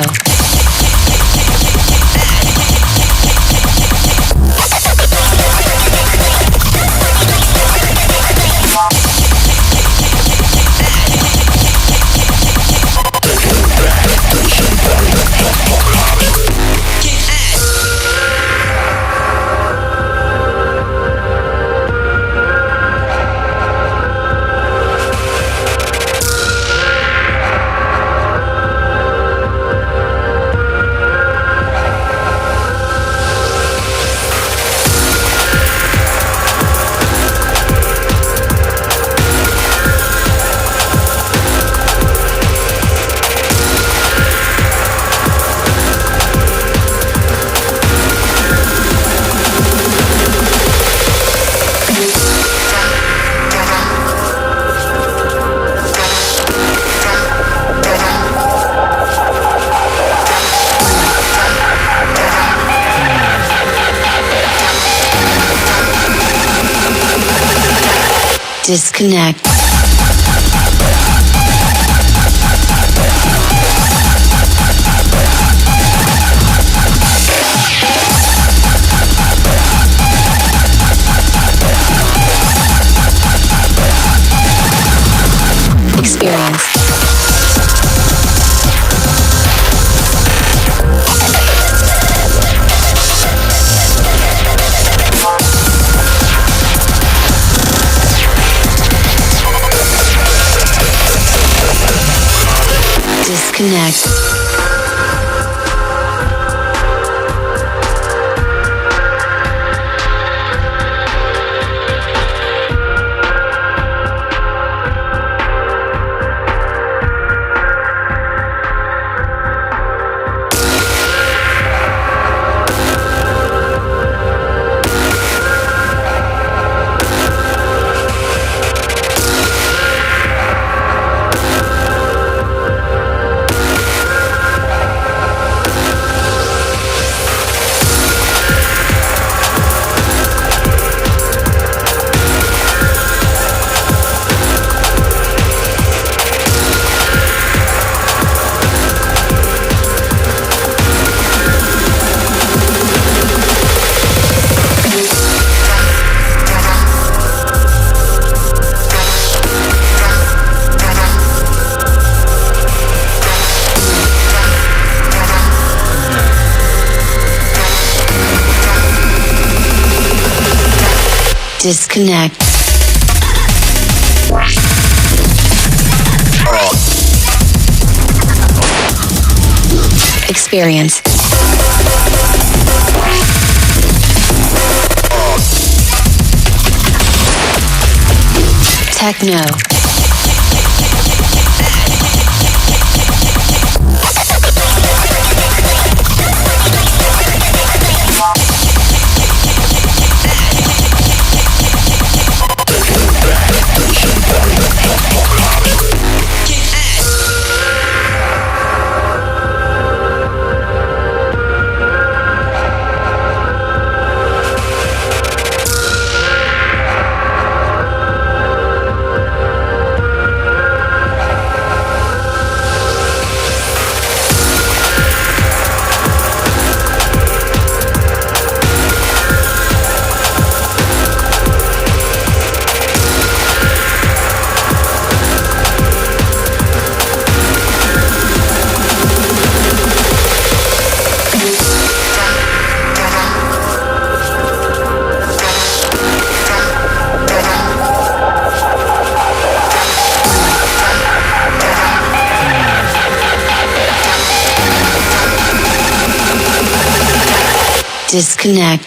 Disconnect. Experience. Disconnect. Disconnect. Experience. Techno. Disconnect.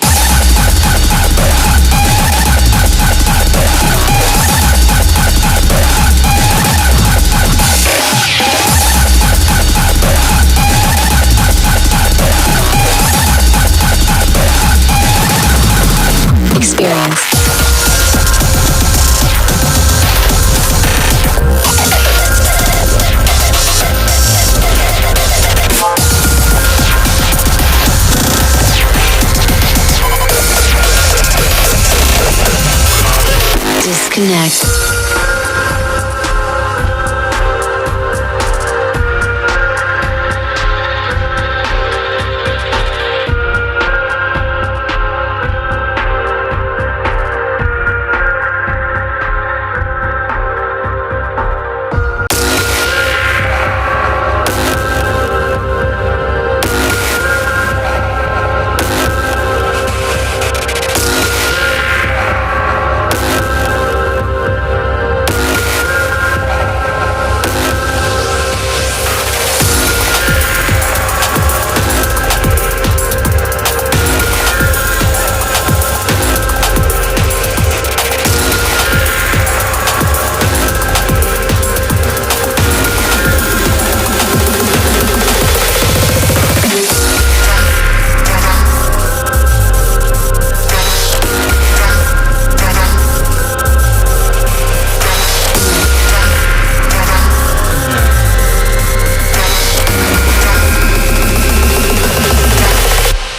Experience. Disconnect.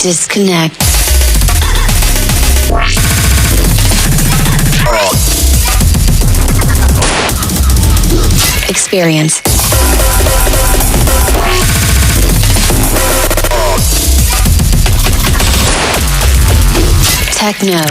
Disconnect. Experience. Techno.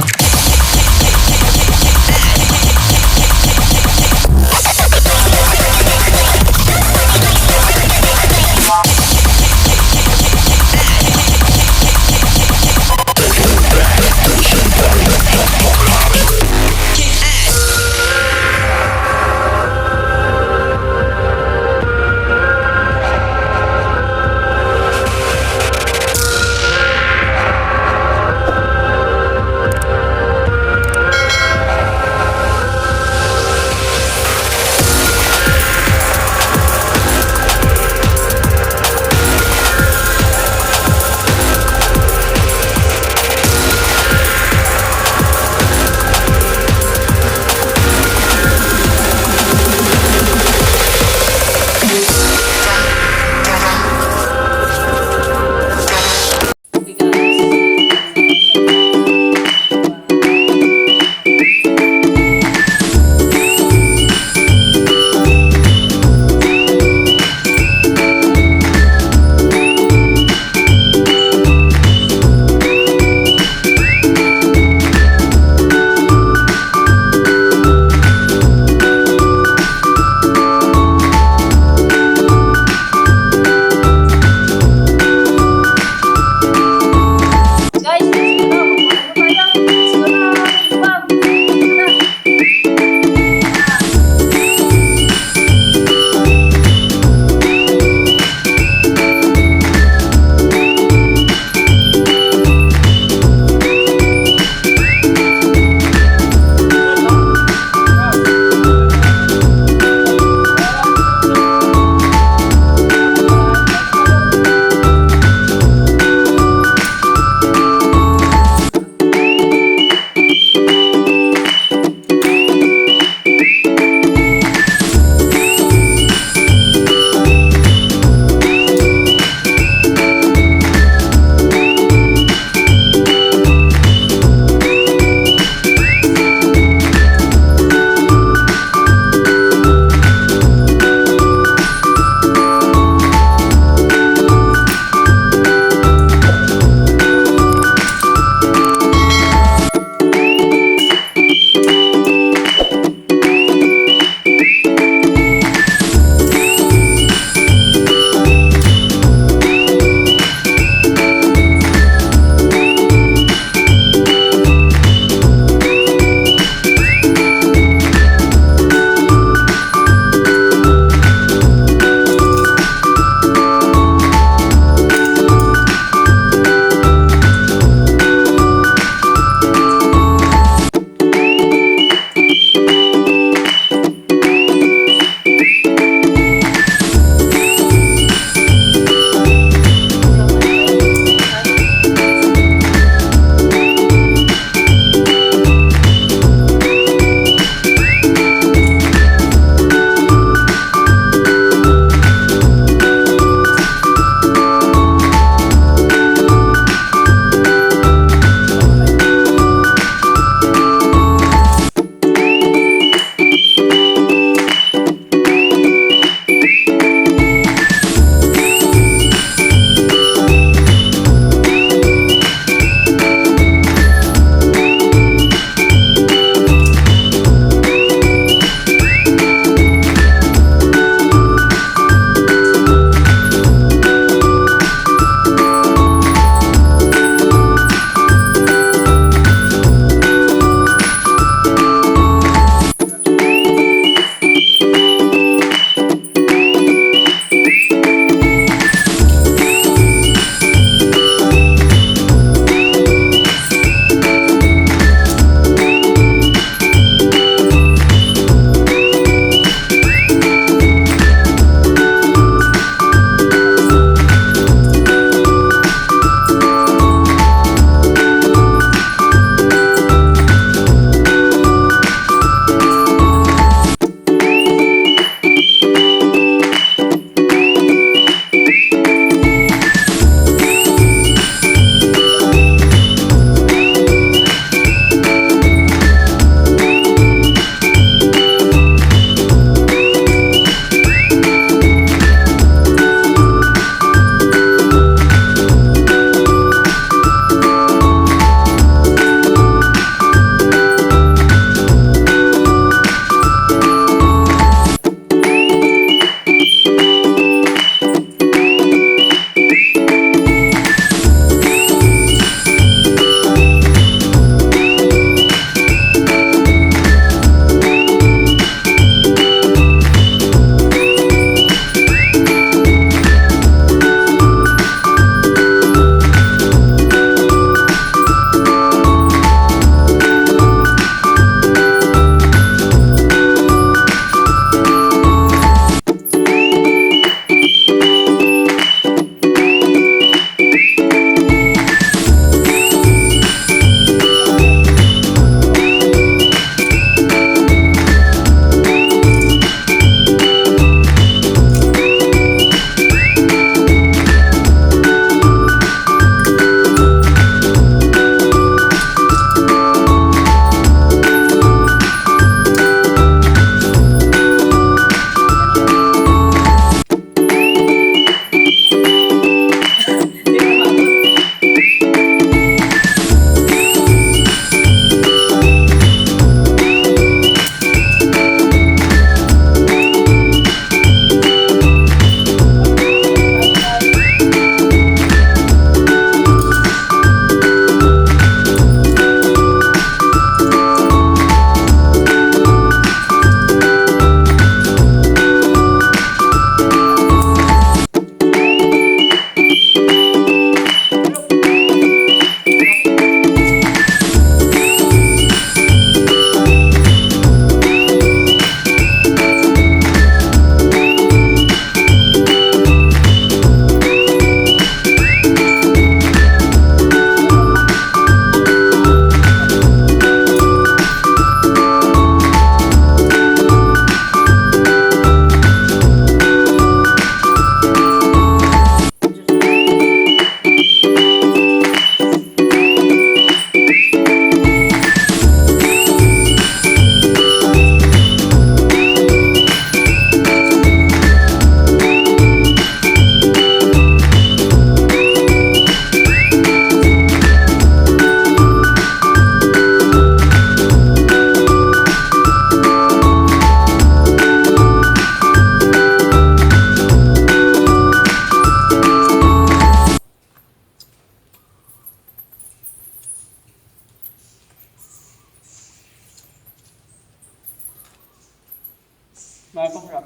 Mahal pang crab.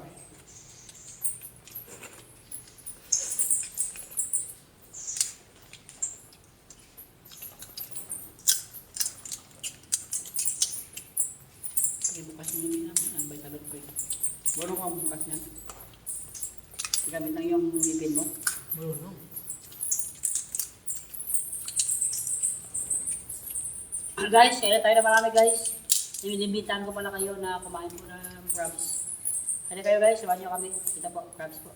Sige, bukas nyo yun ang bait-alot ko yun. Borong ka bukas yan. Gamit lang yung ngipin mo. Marunong. Guys, kaya tayo na marami guys. Inimbitahan ko pala kayo na kumain po ng crabs. Kaya kayo guys, samahan nyo kami. Kita po, crabs po.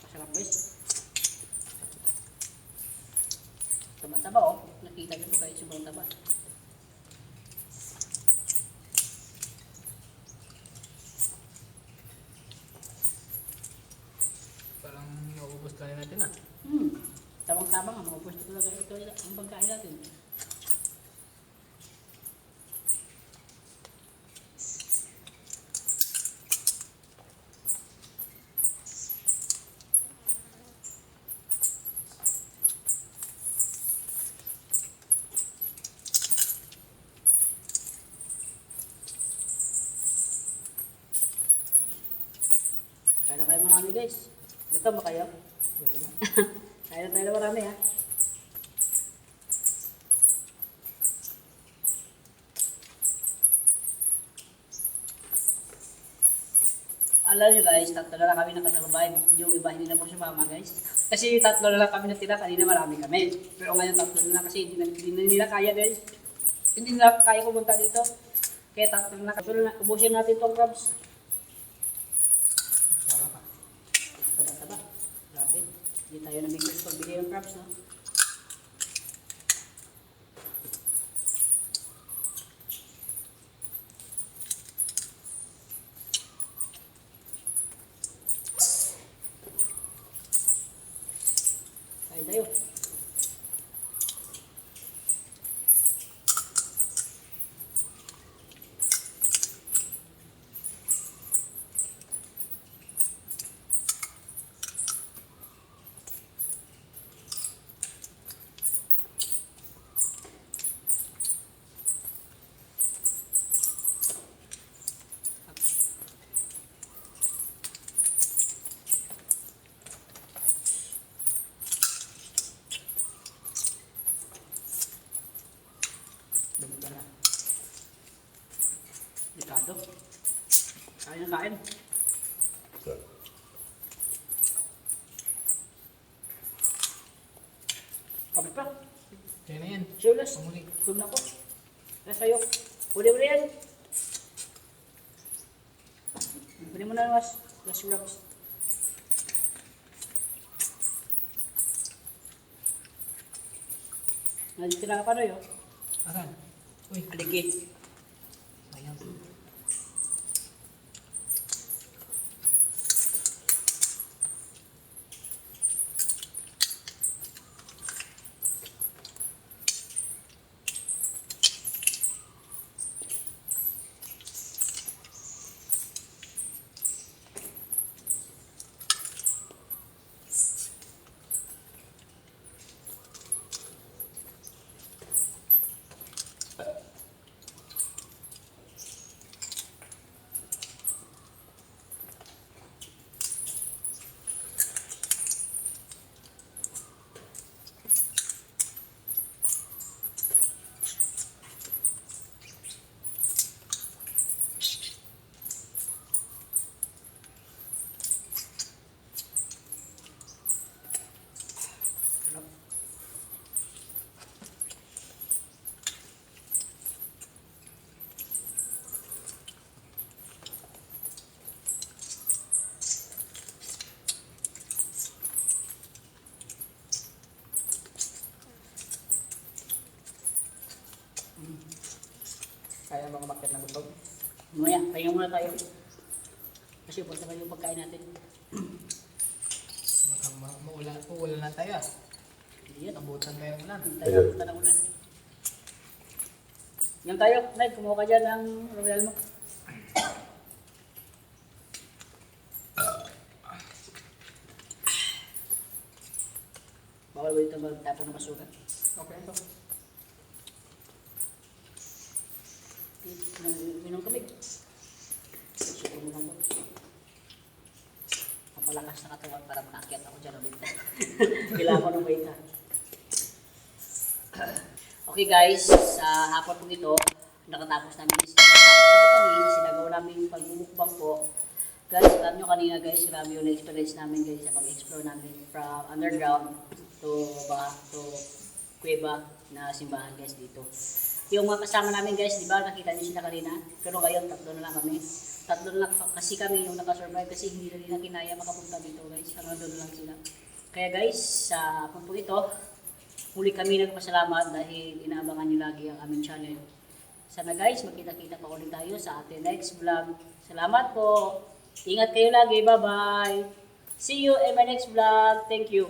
Masarap guys. Taba-taba oh. Nakita nyo po guys, sobrang taba. Parang naubos tayo natin ah. Tabang-tabang ang mga pwesto talaga ito ang pagkain natin. Kaya kayo marami guys. Gutom ba kayo? Kaya tayo na marami ha. Alam nyo guys, tatlo na lang kami nakasurvive. Yung iba hindi na po sumama guys. Kasi tatlo na lang kami natira, kanina marami kami. Pero ngayon tatlo na lang kasi hindi na nila kaya guys. Hindi nila kaya pumunta dito. Kaya tatlo na lang. Pero ubusin natin itong crabs. Taba-taba. Grabe. Hindi tayo nabigyan sa pagbigay ng crabs, no? Kain tayo. Delikado. Kain na kain. Kapit pa. Kaya na yan. Siulas. Pamuli. Kum na ko. Nasa iyo. Uli-uli yan. Pwede mo na mas. Last grabs. Nandito na ka pa yun. Asan? Uy. Aligi. Ayan. Kaya bang bakit na busog? Mamaya, pahinga muna tayo. Kasi punta pa yung pagkain natin. Baka uulan na tayo ah. Hindi yan. Abutan tayo ng ulan. Tayo punta ng ulan. Yan tayo. Nay, kumuha ka dyan ng royal mo. Bawal ba ito magtapon ng basura? Okay ito. Minum kami. Ito muna to. Papalakas na katawan para makakyat ako dyan ulit. Kailangan ko ng baita. Okay guys, sa hapon po ito, nakatapos namin sinagawa namin yung pagmumukbang po. Guys, alam nyo kanina guys, grabe yung experience namin guys sa pag-explore namin from underground to kuweba na simbahan guys dito. Yung mga kasama namin guys, di ba, nakita niyo sila kanina? Pero ngayon, tatlo na lang kami. Tatlo na lang kasi kami yung nakasurvive kasi hindi na nila kinaya makapunta dito guys. Hanggang doon lang sila. Kaya guys, sa hapon po ito, muli kami nagpasalamat dahil inaabangan niyo lagi ang aming channel. Sana guys, magkita-kita pa ulit tayo sa ating next vlog. Salamat po! Ingat kayo lagi. Bye-bye. See you in my next vlog. Thank you.